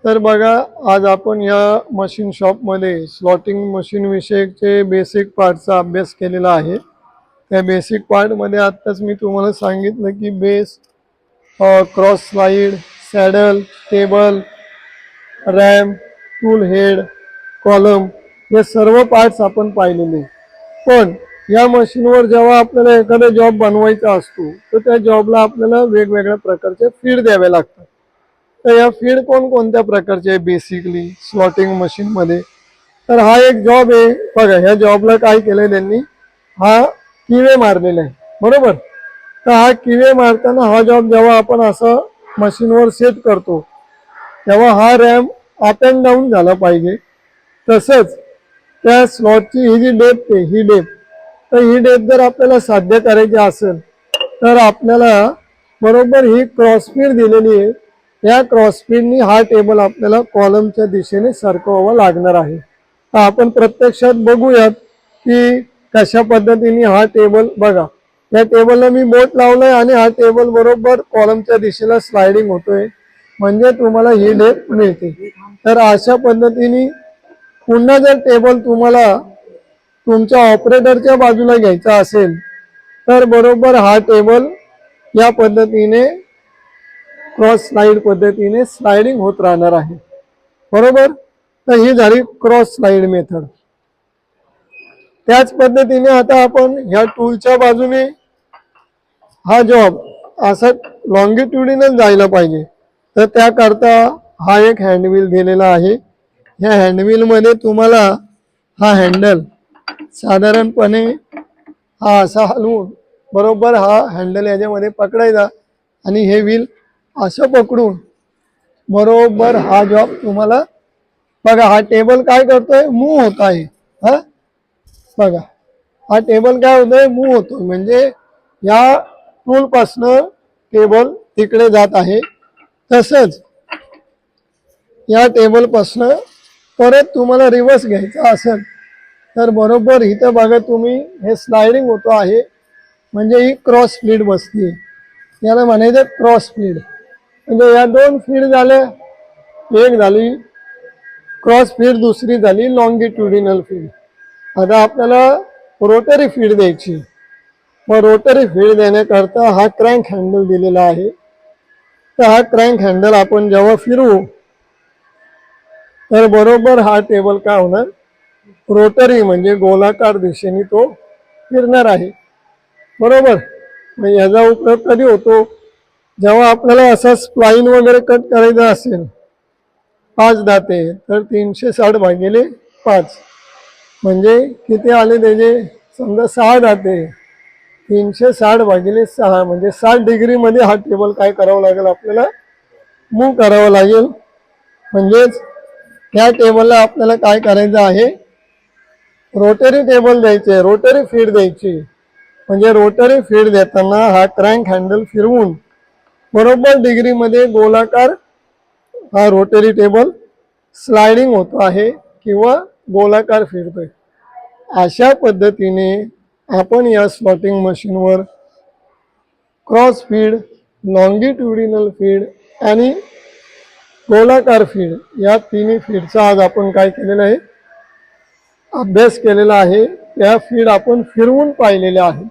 तर बघा, आज आपण या मशीन शॉपमध्ये स्लॉटिंग मशीन विषयीचे बेसिक पार्टचा अभ्यास केलेला आहे. त्या बेसिक पार्टमध्ये आत्ताच मी तुम्हाला सांगितलं की base, cross slide, saddle, table, RAM, tool head, column हे सर्व पार्ट्स आपण पाहिलेले. पण या मशीनवर जेव्हा आपल्याला एखादा जॉब बनवायचा असतो तर त्या जॉबला आपल्याला वेगवेगळ्या प्रकारचे फीड द्यावे लागतात. तर या फीड कोणत्या प्रकारचे आहे बेसिकली स्लॉटिंग मशीनमध्ये? तर हा एक जॉब आहे बघा. ह्या जॉबला काय केलंय त्यांनी, हा किवे मारलेला आहे, बरोबर. तर हा किवे मारताना हा जॉब जेव्हा आपण असं मशीनवर सेट करतो तेव्हा हा रॅम अप अँड डाऊन झाला पाहिजे. तसंच त्या स्लॉटची ही जी डेप्थ आहे, ही डेप्थ, तर ही डेप्थ जर आपल्याला साध्य करायची असेल तर आपल्याला बरोबर ही क्रॉस फीड दिलेली आहे. या क्रॉस फीडनी हा टेबल आपल्याला कॉलमच्या दिशेने सरकवावा लागणार आहे. तर आपण प्रत्यक्षात बघूयात की कशा पद्धतीने हा टेबल, बघा या टेबलला मी बोट लावलाय आणि हा टेबल बरोबर कॉलमच्या दिशेला स्लायडिंग होतोय, म्हणजे तुम्हाला ही डेप्थ मिळते. तर अशा पद्धतीने पुन्हा जर टेबल तुम्हाला तुमच्या ऑपरेटरच्या बाजूला घ्यायचा असेल तर बरोबर हा टेबल या पद्धतीने क्रॉस स्लाइड पद्धतीने स्लाइडिंग होत राहणार आहे, बरोबर. तर ही झाली क्रॉस स्लाइड मेथड. त्याच पद्धतीने आता आपण ह्या टूलच्या बाजूने हा जॉब असा लॉंगिट्युडिनल जायला पाहिजे. तर त्याकरता हा एक हँडव्हील दिलेला आहे. ह्या हँडव्हील मध्ये तुम्हाला हा हँडल साधारणपणे हा असा हलवून बरोबर हा हँडल याच्यामध्ये पकडायचा आणि हे व्हील असं पकडून बरोबर हा जॉब तुम्हाला, बघा हा टेबल काय करतोय, मूव्ह होत आहे. हा बघा, हा टेबल काय होतोय, मूव्ह होतो, म्हणजे या टूल पासनं टेबल तिकडे जात आहे. तसंच या टेबल पासनं परत तुम्हाला रिव्हर्स घ्यायचा असेल तर बरोबर इथं बघा तुम्ही हे स्लायडिंग होतो आहे, म्हणजे ही क्रॉस फीड बसते. याला म्हणायचं क्रॉस फीड. म्हणजे या दोन फीड झाल्या, एक झाली क्रॉस फीड, दुसरी झाली लॉंगिट्युडिनल फीड. आता आपल्याला रोटरी फीड द्यायची. मग रोटरी फीड देण्याकरता हा क्रँक हँडल दिलेला आहे. तर हा क्रँक हँडल आपण जेव्हा फिरवू तर बरोबर हा टेबल काय होणार, रोटरी म्हणजे गोलाकार दिशेने तो फिरणार आहे, बरोबर. मग याचा उपयोग कधी होतो, जेव्हा आपल्याला असा स्प्लाइन वगैरे कट करायचा असेल, 5 दाते तर 360 भागिले 5 म्हणजे किती आले त्याचे, समजा 6 दाते, 360 भागिले 6 म्हणजे 60 डिग्रीमध्ये हा टेबल काय करावं लागेल, आपल्याला मूव्ह करावं लागेल. म्हणजेच ह्या टेबलला आपल्याला काय करायचं आहे, रोटरी टेबल द्यायचे, रोटरी फीड द्यायची. म्हणजे रोटरी फीड देताना हा क्रँक हँडल फिरवून बरोबर डिग्रीमध्ये गोलाकार हा रोटरी टेबल स्लायडिंग होतो आहे किंवा गोलाकार फिरतोय. अशा पद्धतीने आपण या स्लॉटिंग मशीनवर क्रॉस फीड, लॉंगिट्युडिनल फीड आणि गोलाकार फीड या तिन्ही फीडचा आज आपण काय केलेलं आहे, अभ्यास केलेला आहे. त्या फीड आपण फिरवून पाहिलेल्या आहे.